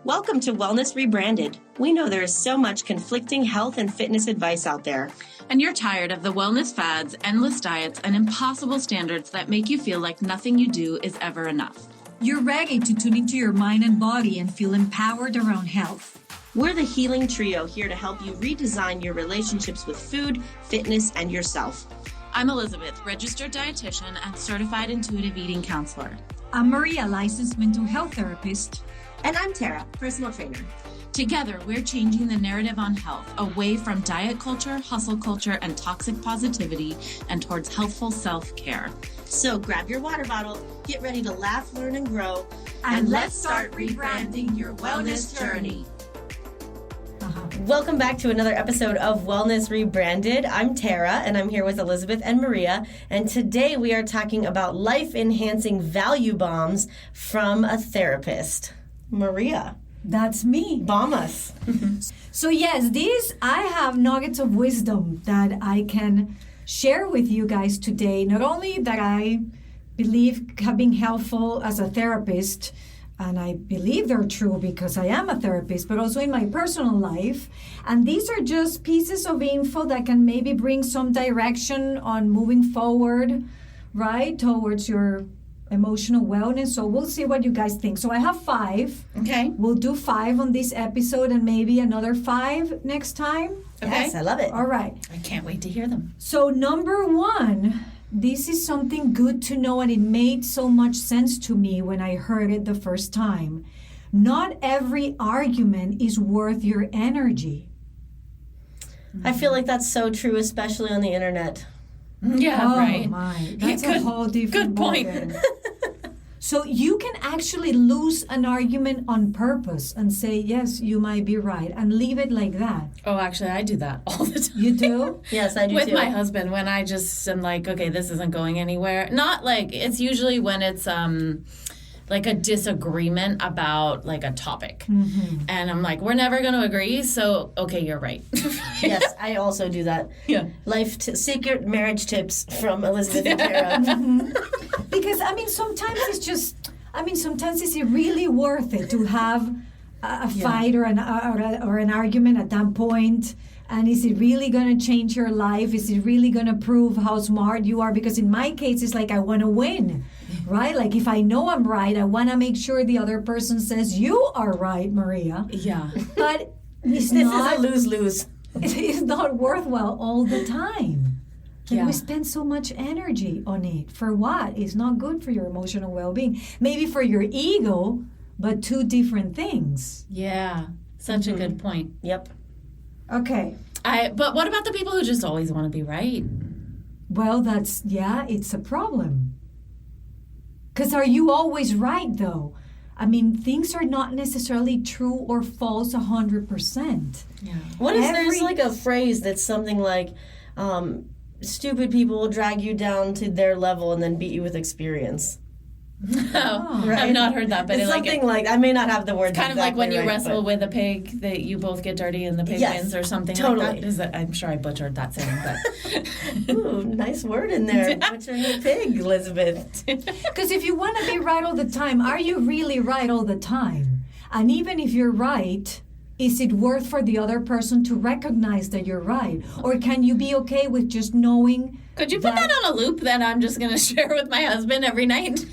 Welcome to Wellness Rebranded. We know there is so much conflicting health and fitness advice out there. And you're tired of the wellness fads, endless diets, and impossible standards that make you feel like nothing you do is ever enough. You're ready to tune into your mind and body and feel empowered around health. We're the Healing Trio, here to help you redesign your relationships with food, fitness, and yourself. I'm Elizabeth, registered dietitian and certified intuitive eating counselor. I'm Maria, licensed mental health therapist. And I'm Tara, personal trainer. Together, we're changing the narrative on health away from diet culture, hustle culture, and toxic positivity and towards healthful self-care. So grab your water bottle, get ready to laugh, learn, and grow. And let's start rebranding your wellness journey. Welcome back to another episode of Wellness Rebranded. I'm Tara, and I'm here with Elizabeth and Maria. And today we are talking about life-enhancing value bombs from a therapist. Maria. That's me. Bomb us. So yes, I have nuggets of wisdom that I can share with you guys today. Not only that I believe have been helpful as a therapist, and I believe they're true because I am a therapist, but also in my personal life. And these are just pieces of info that can maybe bring some direction on moving forward, right, towards your emotional wellness. So we'll see what you guys think. So I have 5. Okay. We'll do 5 on this episode and maybe another 5 next time. Okay. Yes, I love it. All right. I can't wait to hear them. So number 1, this is something good to know, and it made so much sense to me when I heard it the first time. Not every argument is worth your energy. I feel like that's so true, especially on the internet. Yeah, right. Oh my, that's Yeah, a whole different good point. ballgame. So you can actually lose an argument on purpose and say, yes, you might be right, and leave it like that. Oh, actually, I do that all the time. You do? Yes, I do With too. my husband, when I just am like, okay, this isn't going anywhere. Not like, it's usually when it's like a disagreement about like a topic. Mm-hmm. And I'm like, we're never going to agree, so okay, you're right. Yes, I also do that. Yeah. Secret marriage tips from Elizabeth and Tara. Because, sometimes sometimes is it really worth it to have a fight or an argument at that point? And is it really going to change your life? Is it really going to prove how smart you are? Because in my case, it's like I want to win, right? Like if I know I'm right, I want to make sure the other person says, you are right, Maria. Yeah. But This is a lose-lose. it's not worthwhile all the time. And Yeah. we spend so much energy on it. For what? It's not good for your emotional well-being. Maybe for your ego, but 2 different things. Yeah. Such a good point. Yep. Okay. But what about the people who just always want to be right? Well, it's a problem. Because are you always right, though? Things are not necessarily true or false 100%. Yeah. What is there's like a phrase that's something like, stupid people will drag you down to their level and then beat you with experience. Oh, Right? I've not heard that, but it's it's something like I may not have the words. kind of like when you exactly right, wrestle but- with a pig that you both get dirty and the pig Yes, wins or something totally. like that. Is that. I'm sure I butchered that saying, but Ooh, nice word in there. Butchering the pig, Elizabeth. Because if you want to be right all the time, are you really right all the time? And even if you're right, is it worth for the other person to recognize that you're right? Or can you be okay with just knowing? could you put that on a loop that I'm just going to share with my husband every night?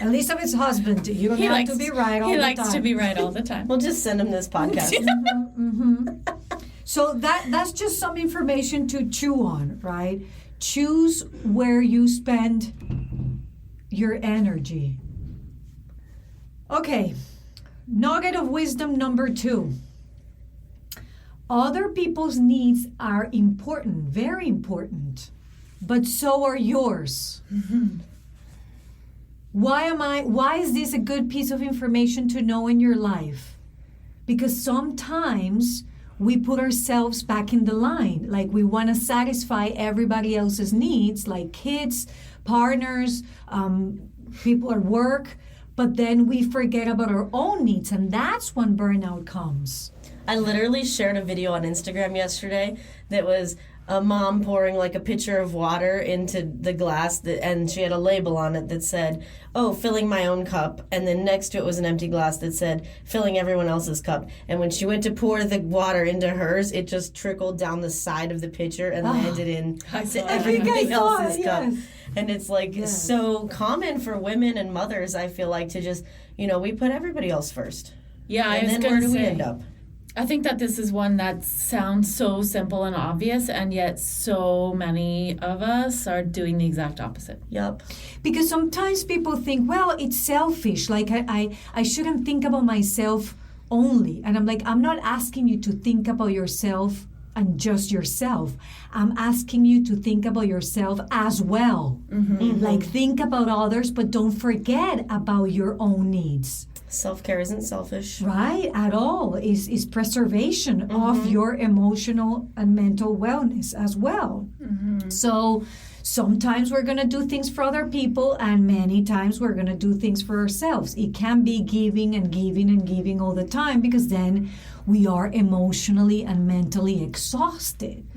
Elizabeth's husband, you don't have to be right all the time. He likes to be right all the time. We'll just send him this podcast. So that's just some information to chew on, right? Choose where you spend your energy. Okay, nugget of wisdom number 2. Other people's needs are important, very important, but so are yours. Why is this a good piece of information to know in your life? Because sometimes we put ourselves back in the line. Like we want to satisfy everybody else's needs, like kids, partners, people at work, but then we forget about our own needs, and that's when burnout comes. I literally shared a video on Instagram yesterday that was a mom pouring like a pitcher of water into the glass, and she had a label on it that said, "Oh, filling my own cup," and then next to it was an empty glass that said, "Filling everyone else's cup." And when she went to pour the water into hers, it just trickled down the side of the pitcher and landed in everybody else's cup. Yes. And it's like so common for women and mothers, I feel like, to just, we put everybody else first. Yeah, I And was then going where to do we say, end up? I think that this is one that sounds so simple and obvious, and yet so many of us are doing the exact opposite. Yep. Because sometimes people think, well, it's selfish. Like I shouldn't think about myself only. And I'm like, I'm not asking you to think about yourself and just yourself. I'm asking you to think about yourself as well. Like think about others, but don't forget about your own needs. Self-care isn't selfish. Right, at all. Is preservation of your emotional and mental wellness as well. So sometimes we're going to do things for other people, and many times we're going to do things for ourselves. It can be giving and giving and giving all the time, because then we are emotionally and mentally exhausted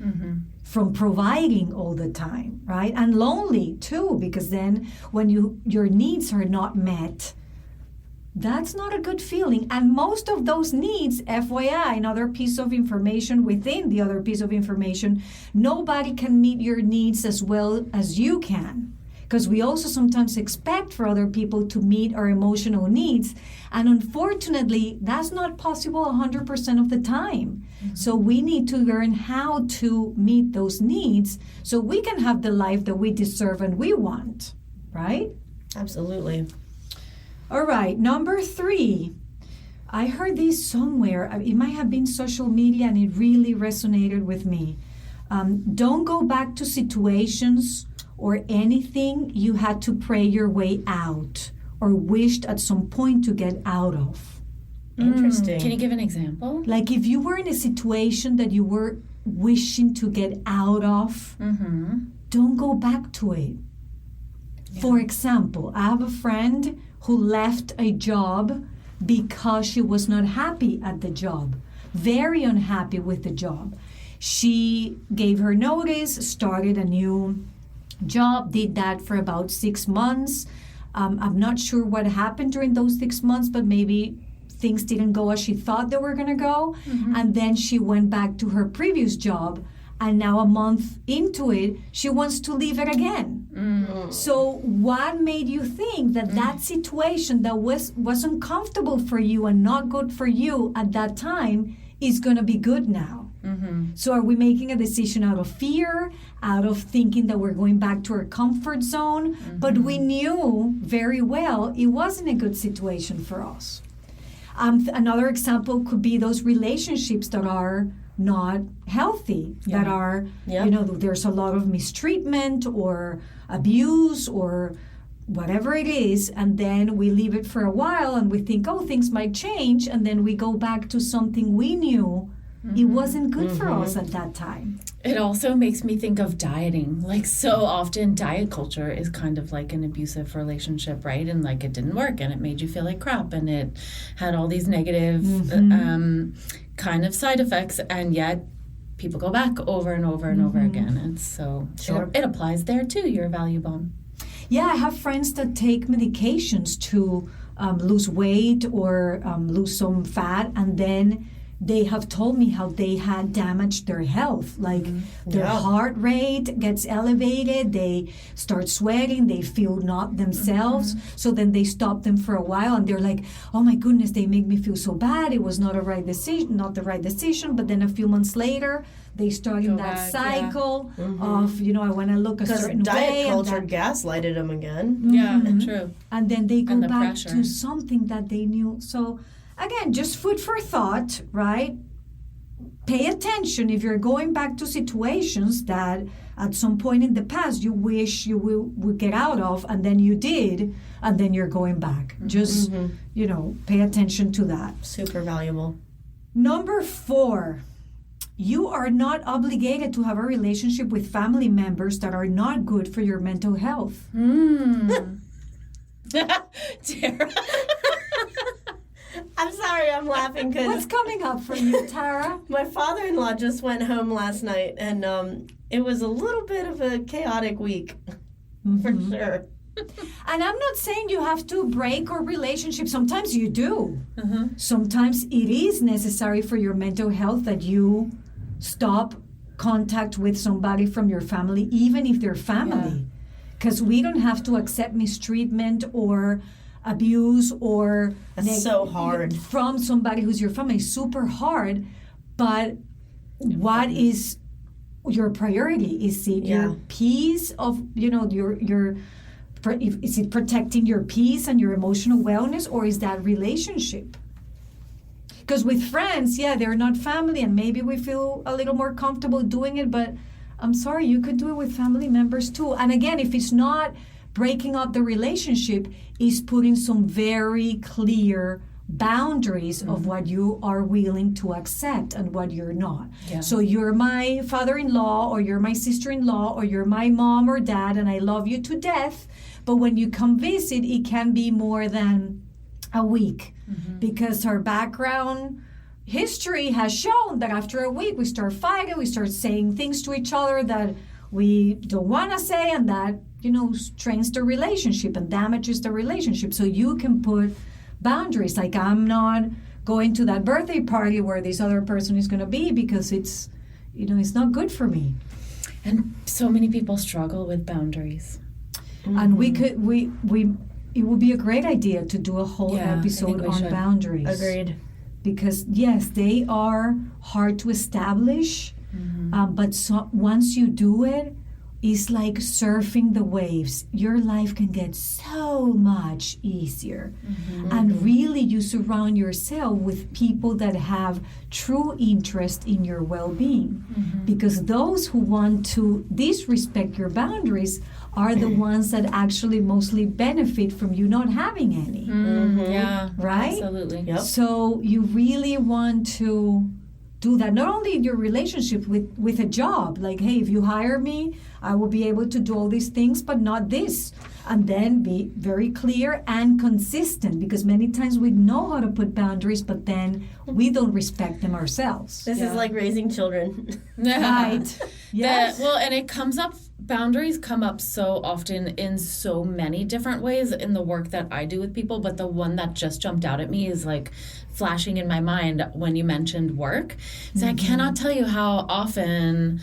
from providing all the time, right? And lonely too, because then when your needs are not met, that's not a good feeling. And most of those needs, FYI, another piece of information within the other piece of information, nobody can meet your needs as well as you can. Because we also sometimes expect for other people to meet our emotional needs. And unfortunately, that's not possible 100% of the time. So we need to learn how to meet those needs so we can have the life that we deserve and we want, right? Absolutely. All right, number 3. I heard this somewhere. It might have been social media, and it really resonated with me. Don't go back to situations or anything you had to pray your way out or wished at some point to get out of. Interesting. Can you give an example? Like if you were in a situation that you were wishing to get out of, don't go back to it. For example, I have a friend who left a job because she was not happy at the job, very unhappy with the job. She gave her notice, started a new job, did that for about 6 months. I'm not sure what happened during those 6 months, but maybe things didn't go as she thought they were going to go. And then she went back to her previous job. And now a month into it, she wants to leave it again. So what made you think that that situation that was uncomfortable for you and not good for you at that time is going to be good now? So are we making a decision out of fear, out of thinking that we're going back to our comfort zone? But we knew very well it wasn't a good situation for us. Another example could be those relationships that are not healthy, that are, there's a lot of mistreatment or abuse or whatever it is, and then we leave it for a while and we think, oh, things might change, and then we go back to something we knew it wasn't good for us at that time. It also makes me think of dieting. Like so often diet culture is kind of like an abusive relationship, right? And like it didn't work and it made you feel like crap and it had all these negative kind of side effects, and yet people go back over and over and over again. And so it applies there too, your value bomb. Yeah, I have friends that take medications to lose weight or lose some fat, and then they have told me how they had damaged their health. Like their heart rate gets elevated, they start sweating, they feel not themselves. So then they stop them for a while and they're like, oh my goodness, they make me feel so bad. It was not the right decision. But then a few months later, they start in that cycle of, I want to look a certain way. Because diet culture gaslighted them again. Yeah, true. And then they go back pressure. to something that they knew. So again, just food for thought, right? Pay attention if you're going back to situations that at some point in the past you wish you would get out of, and then you did, and then you're going back. Just, pay attention to that. Super valuable. Number 4, you are not obligated to have a relationship with family members that are not good for your mental health. Tara. I'm sorry, I'm laughing because What's coming up for you, Tara? my father-in-law just went home last night, and it was a little bit of a chaotic week, for sure. And I'm not saying you have to break a relationship. Sometimes you do. Mm-hmm. Sometimes it is necessary for your mental health that you stop contact with somebody from your family, even if they're family. Because we don't have to accept mistreatment or abuse or That's so hard. from somebody who's your family. Super hard. But what is your priority? Is it your peace of, is it protecting your peace and your emotional wellness, or is that relationship? Because with friends, they're not family, and maybe we feel a little more comfortable doing it, but I'm sorry, you could do it with family members too. And again, if it's not breaking up the relationship, is putting some very clear boundaries of what you are willing to accept and what you're not. So you're my father-in-law, or you're my sister-in-law, or you're my mom or dad, and I love you to death, but when you come visit, it can be more than a week, because our background history has shown that after a week we start fighting, we start saying things to each other that we don't want to say, and that strains the relationship and damages the relationship. So you can put boundaries, like I'm not going to that birthday party where this other person is going to be, because it's it's not good for me. And so many people struggle with boundaries. And it would be a great idea to do a whole episode on boundaries. Agreed. Because yes, they are hard to establish, but once you do it, it's like surfing the waves. Your life can get so much easier. And really, you surround yourself with people that have true interest in your well-being. Because those who want to disrespect your boundaries are the ones that actually mostly benefit from you not having any. Yeah, right? Absolutely. Yep. So you really want to do that, not only in your relationship with a job, like, hey, if you hire me, I will be able to do all these things, but not this. And then be very clear and consistent, because many times we know how to put boundaries, but then we don't respect them ourselves. This is like raising children. Right. Yes. And boundaries come up so often in so many different ways in the work that I do with people, but the one that just jumped out at me is like flashing in my mind when you mentioned work. So I cannot tell you how often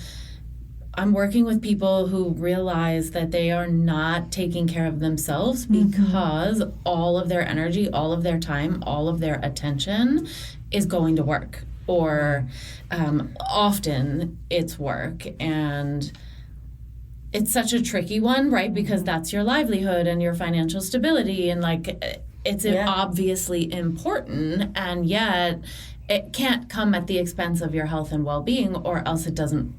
I'm working with people who realize that they are not taking care of themselves because all of their energy, all of their time, all of their attention is going to work, or often it's work. And it's such a tricky one, right? Because that's your livelihood and your financial stability, and like it's obviously important, and yet it can't come at the expense of your health and well-being, or else it doesn't,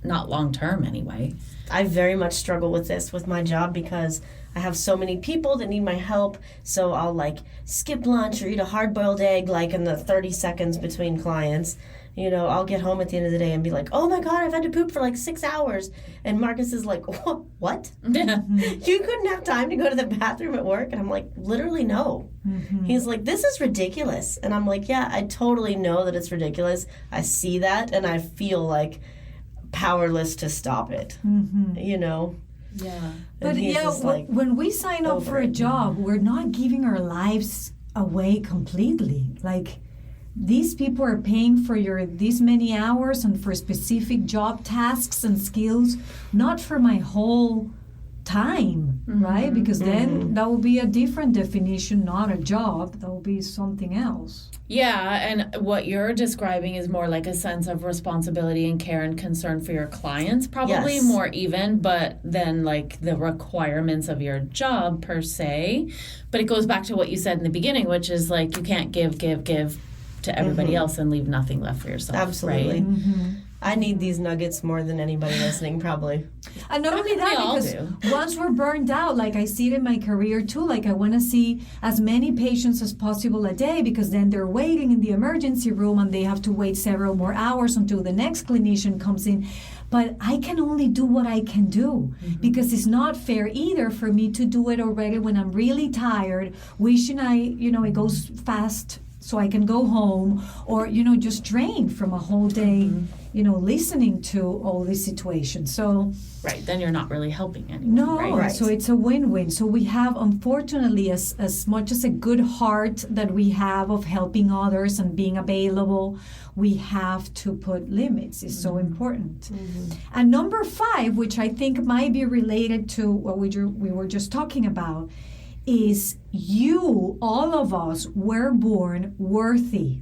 not long-term anyway. I very much struggle with this with my job, because I have so many people that need my help. So I'll like skip lunch or eat a hard-boiled egg like in the 30 seconds between clients. I'll get home at the end of the day and be like, oh my God, I've had to poop for like 6 hours. And Marcus is like, what? You couldn't have time to go to the bathroom at work? And I'm like, literally no. He's like, this is ridiculous. And I'm like, yeah, I totally know that it's ridiculous. I see that, and I feel like powerless to stop it. Yeah. But when we sign up for a job, we're not giving our lives away completely. Like, these people are paying for these many hours and for specific job tasks and skills, not for my whole time, right? Because then that will be a different definition, not a job. That will be something else. Yeah, and what you're describing is more like a sense of responsibility and care and concern for your clients, probably more even, but then like the requirements of your job per se. But it goes back to what you said in the beginning, which is like you can't give to everybody else and leave nothing left for yourself. Absolutely. Right? I need these nuggets more than anybody listening, probably. And not only that, because once we're burned out, like I see it in my career too, like I want to see as many patients as possible a day, because then they're waiting in the emergency room and they have to wait several more hours until the next clinician comes in. But I can only do what I can do, because it's not fair either for me to do it already when I'm really tired, wishing it goes fast so I can go home, or, just drained from a whole day listening to all these situations. So Right, then you're not really helping anyone. no, Right? so it's a win-win. So we have, unfortunately, as much as a good heart that we have of helping others and being available, we have to put limits. It's so important. And number 5, which I think might be related to what we were just talking about, is all of us, were born worthy.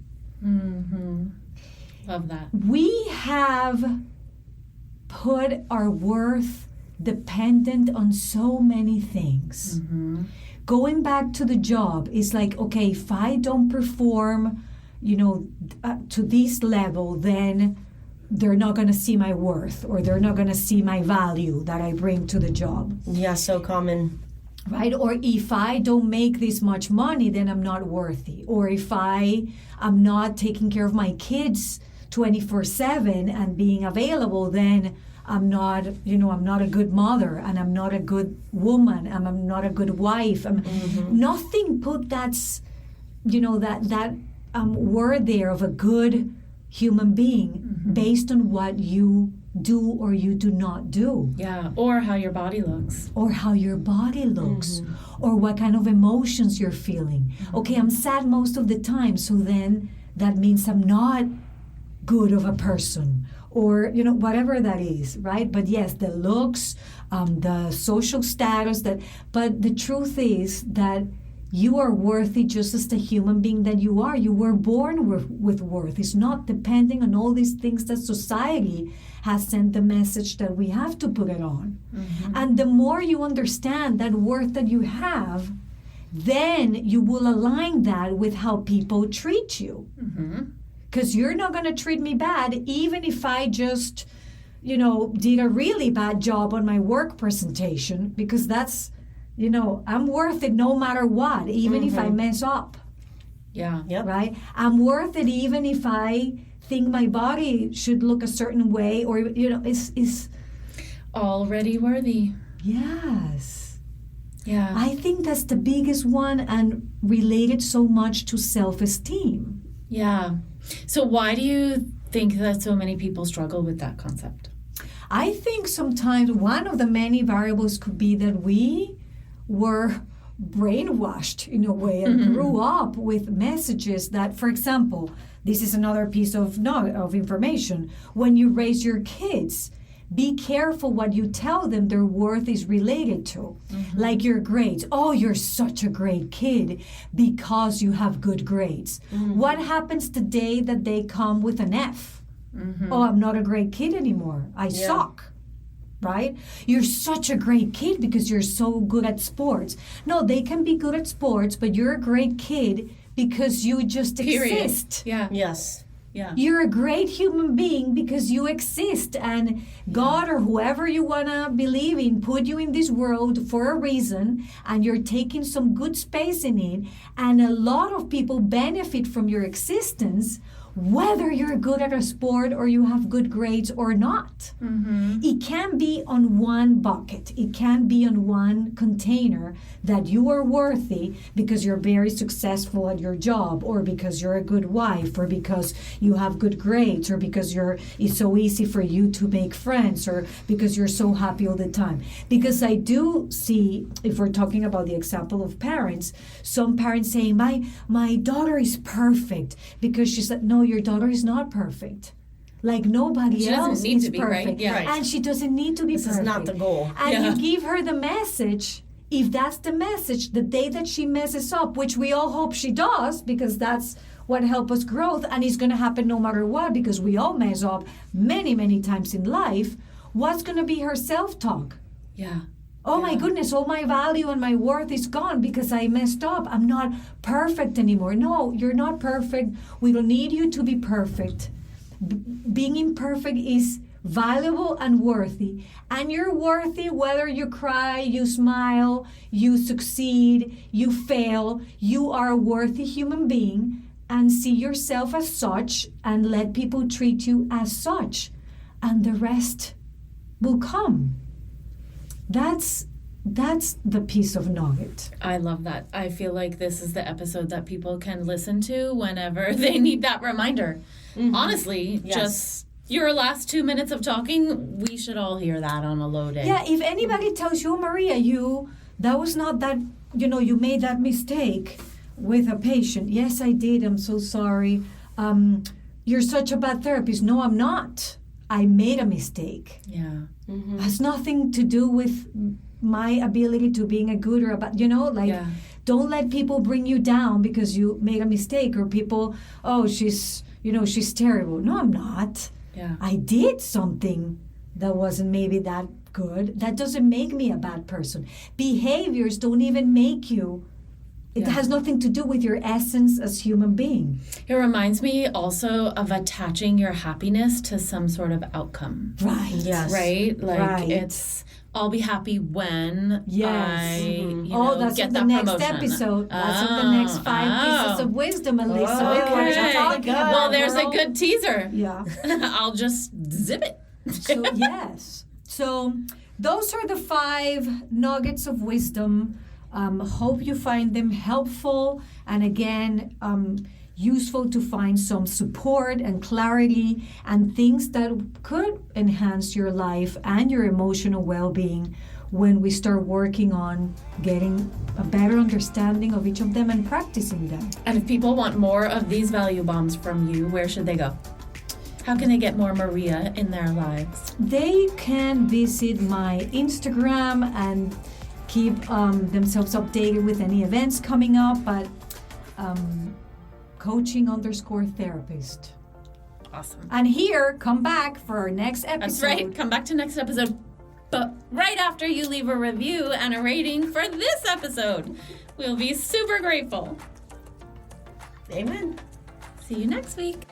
Love that. We have put our worth dependent on so many things. Going back to the job, it's like, okay, if I don't perform, to this level, then they're not going to see my worth, or they're not going to see my value that I bring to the job. Yeah, so common. Right? Or if I don't make this much money, then I'm not worthy. Or if I'm not taking care of my kids 24/7 and being available, then I'm not a good mother, and I'm not a good woman, and I'm not a good wife. Nothing put that word there of a good human being based on what you do or you do not do. Yeah, or how your body looks. Or how your body looks, or what kind of emotions you're feeling. Okay, I'm sad most of the time, so then that means I'm not good of a person, or whatever that is, right? But yes, the looks, the social status, but the truth is that you are worthy just as the human being that you are. You were born with worth. It's not depending on all these things that society has sent the message that we have to put it on. And the more you understand that worth that you have, then you will align that with how people treat you. Because you're not going to treat me bad, even if I just, did a really bad job on my work presentation, because that's, I'm worth it no matter what, even if I mess up. Yeah. Yep. Right? I'm worth it even if I think my body should look a certain way, or, it's Already worthy. yes. Yeah. I think that's the biggest one, and related so much to self-esteem. Yeah. So why do you think that so many people struggle with that concept? I think sometimes one of the many variables could be that we were brainwashed in a way and grew up with messages that, for example, this is another piece of information. When you raise your kids, be careful what you tell them their worth is related to. Like your grades. Oh, you're such a great kid because you have good grades. What happens the day that they come with an F? Oh, I'm not a great kid anymore. I suck. Right? You're such a great kid because you're so good at sports. No, they can be good at sports, but you're a great kid because you just exist. Yeah. Yes. Yeah. You're a great human being because you exist, and God or whoever you want to believe in put you in this world for a reason, and you're taking some good space in it, and a lot of people benefit from your existence, whether you're good at a sport or you have good grades or not. It can be on one bucket. It can be on one container that you are worthy because you're very successful at your job, or because you're a good wife, or because you have good grades, or because it's so easy for you to make friends, or because you're so happy all the time. Because I do see, if we're talking about the example of parents, some parents saying, my daughter is perfect because she said, no, your daughter is not perfect. Like nobody else is perfect. Right? Yeah. Right. And she doesn't need to be This perfect. is not the goal. And you give her the message. If that's the message, the day that she messes up, which we all hope she does, because that's what helps us grow, and it's going to happen no matter what, because we all mess up many, many times in life, what's going to be her self-talk? Yeah. Oh my goodness, all my value and my worth is gone because I messed up. I'm not perfect anymore. No, you're not perfect. We don't need you to be perfect. Being imperfect is valuable and worthy. And you're worthy whether you cry, you smile, you succeed, you fail. You are a worthy human being, and see yourself as such, and let people treat you as such. And the rest will come. That's the piece of nugget. I love that. I feel like this is the episode that people can listen to whenever they need that reminder. Honestly, Yes. just Your last 2 minutes of talking, we should all hear that on a low day. Yeah, if anybody tells you, Maria, that was not that, you made that mistake with a patient. Yes, I did. I'm so sorry. You're such a bad therapist. No, I'm not. I made a mistake. Yeah. It has nothing to do with my ability to being a good or a bad, Yeah. don't let people bring you down because you made a mistake, or people, oh, she's terrible. No, I'm not. Yeah. I did something that wasn't maybe that good. That doesn't make me a bad person. Behaviors don't even make you. It has nothing to do with your essence as human being. It reminds me also of attaching your happiness to some sort of outcome. Right. Yes. Right? Like Right. it's, I'll be happy when Yes. That's get on the that next promotion. episode. That's on the next 5 pieces of wisdom, Elisa. Oh, What are you Okay. talking about, Well, there's girl? a good teaser. Yeah. I'll just zip it. So, yes. So those are the 5 nuggets of wisdom. Hope you find them helpful, and again, useful to find some support and clarity and things that could enhance your life and your emotional well-being when we start working on getting a better understanding of each of them and practicing them. And if people want more of these value bombs from you, where should they go? How can they get more Maria in their lives? They can visit my Instagram and keep themselves updated with any events coming up at coaching_therapist. Awesome. And here, come back for our next episode. That's right. Come back to next episode. But right after you leave a review and a rating for this episode, we'll be super grateful. Amen. See you next week.